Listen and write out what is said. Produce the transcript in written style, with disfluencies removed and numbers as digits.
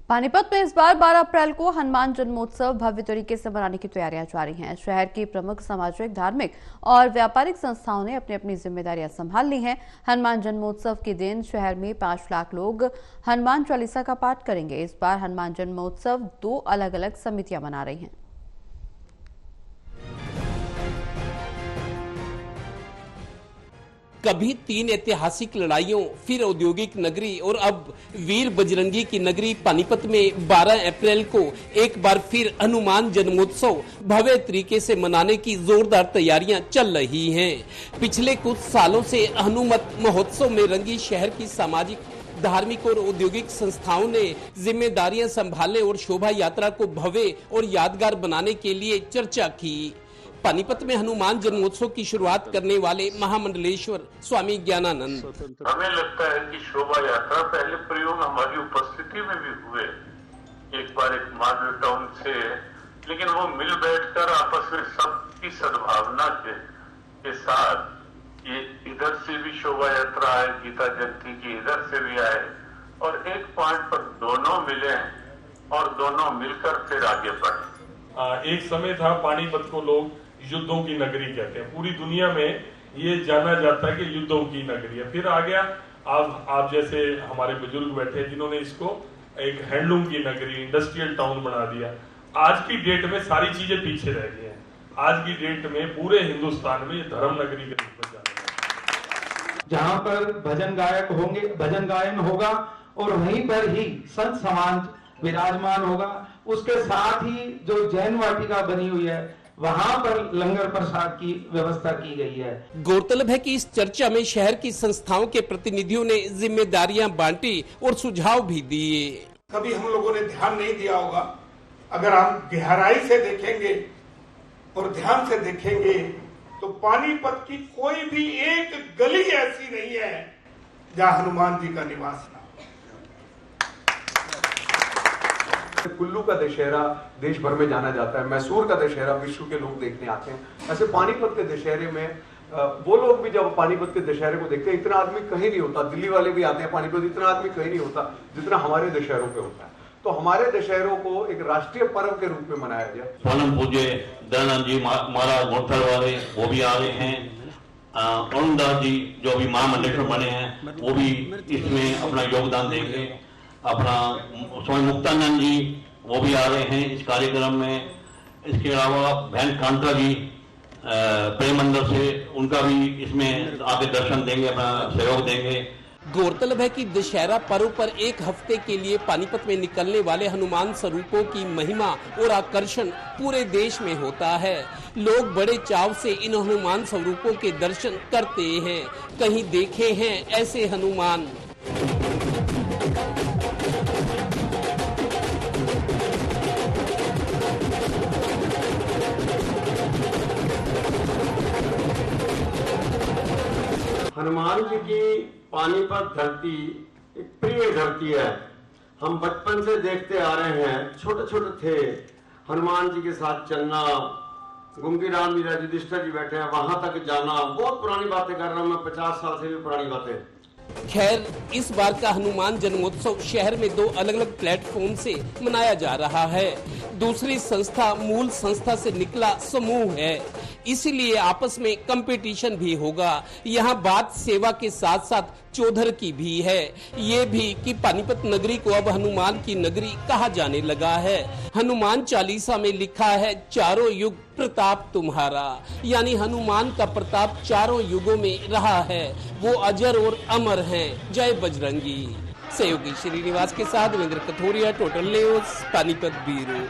पानीपत में इस बार 12 अप्रैल को हनुमान जन्मोत्सव भव्य तरीके से मनाने की तैयारियां जारी हैं। शहर की प्रमुख सामाजिक, धार्मिक और व्यापारिक संस्थाओं ने अपनी अपनी जिम्मेदारियां संभाल ली हैं। हनुमान जन्मोत्सव के दिन शहर में 5 लाख लोग हनुमान चालीसा का पाठ करेंगे। इस बार हनुमान जन्मोत्सव 2 अलग अलग समितियां मना रही हैं। कभी 3 ऐतिहासिक लड़ाइयों, फिर औद्योगिक नगरी और अब वीर बजरंगी की नगरी पानीपत में 12 अप्रैल को एक बार फिर हनुमान जन्मोत्सव भव्य तरीके से मनाने की जोरदार तैयारियां चल रही हैं। पिछले कुछ सालों से हनुमत महोत्सव में रंगी शहर की सामाजिक, धार्मिक और औद्योगिक संस्थाओं ने जिम्मेदारियां संभालने और शोभा यात्रा को भव्य और यादगार बनाने के लिए चर्चा की। पानीपत में हनुमान जन्मोत्सव की शुरुआत करने वाले महामंडलेश्वर स्वामी ज्ञानानंद, हमें लगता है कि शोभा यात्रा पहले प्रयोग हमारी उपस्थिति में भी हुए, एक बार एक मॉडल टाउन से, लेकिन वो मिल बैठकर आपस में सबकी सद्भावना के साथ ये इधर से भी शोभा यात्रा आए, गीता जयंती की इधर से भी आए और एक पॉइंट पर दोनों मिले और दोनों मिलकर फिर आगे बढ़े। एक समय था पानीपत को लोग युद्धों की नगरी कहते हैं, पूरी दुनिया में ये जाना जाता है कि युद्धों की नगरी है। फिर आ गया आप जैसे हमारे बुजुर्ग बैठे हैं जिन्होंने इसको एक हैंडलूम की नगरी, इंडस्ट्रियल टाउन बना दिया। आज की डेट में सारी चीजें पीछे रह गई हैं। आज की डेट में पूरे हिंदुस्तान में ये धर्म नगरी के रूप में जाना है, जहां पर भजन गायक होंगे, भजन गायन होगा और वहीं पर ही संत समाज विराजमान होगा। उसके साथ ही जो जैन वाटिका बनी हुई है वहां पर लंगर प्रसाद की व्यवस्था की गई है। गौरतलब है कि इस चर्चा में शहर की संस्थाओं के प्रतिनिधियों ने जिम्मेदारियां बांटी और सुझाव भी दिए। कभी हम लोगों ने ध्यान नहीं दिया होगा, अगर हम गहराई से देखेंगे और ध्यान से देखेंगे तो पानीपत की कोई भी एक गली ऐसी नहीं है जहां हनुमान जी का निवास ना। कुल्लू का दशहरा देश भर में जाना जाता है, मैसूर का दशहरा विश्व के लोग देखने आते हैं। ऐसे पानीपत के दशहरे में वो लोग भी जब पानीपत के दशहरे को देखते हैं, इतना आदमी कहीं नहीं होता। दिल्ली वाले भी आते हैं पानीपत, इतना आदमी कहीं नहीं होता जितना हमारे दशहरों पे होता है। तो हमारे दशहरों को एक राष्ट्रीय पर्व के रूप में मनाया गया। सोनम पूज्य दयानंद जी महाराज गोरथल वाले वो भी आ रहे हैं। अरुण दास जी जो भी महामंडलेश्वर बने हैं वो भी इसमें अपना योगदान देंगे। अपना स्वामी मुक्तानंद जी वो भी आ रहे हैं इस कार्यक्रम में। इसके अलावा बहन कांता जी प्रेम मंदिर से, उनका भी इसमें आके दर्शन देंगे, अपना सहयोग देंगे। गौरतलब है कि दशहरा पर्व पर एक हफ्ते के लिए पानीपत में निकलने वाले हनुमान स्वरूपों की महिमा और आकर्षण पूरे देश में होता है। लोग बड़े चाव से इन हनुमान स्वरूपों के दर्शन करते हैं। कहीं देखे हैं ऐसे हनुमान। हनुमान जी की पानीपत धरती एक प्रिय धरती है। हम बचपन से देखते आ रहे हैं, छोटे छोटे थे, हनुमान जी के साथ चलना, गुमती राम जी, युधिष्ठिर जी बैठे हैं वहां तक जाना, बहुत पुरानी बातें कर रहा हूं मैं, 50 साल से भी पुरानी बातें। खैर, इस बार का हनुमान जन्मोत्सव शहर में 2 अलग अलग प्लेटफॉर्म से मनाया जा रहा है। दूसरी संस्था मूल संस्था से निकला समूह है, इसीलिए आपस में कंपटीशन भी होगा। यहाँ बात सेवा के साथ साथ चौधर की भी है, ये भी कि पानीपत नगरी को अब हनुमान की नगरी कहा जाने लगा है। हनुमान चालीसा में लिखा है, चारों युग प्रताप तुम्हारा, यानी हनुमान का प्रताप चारों युगों में रहा है, वो अजर और अमर है। जय बजरंगी। सहयोगी श्रीनिवास के साथ Devendra Kathoria, total news, Panipat bureau.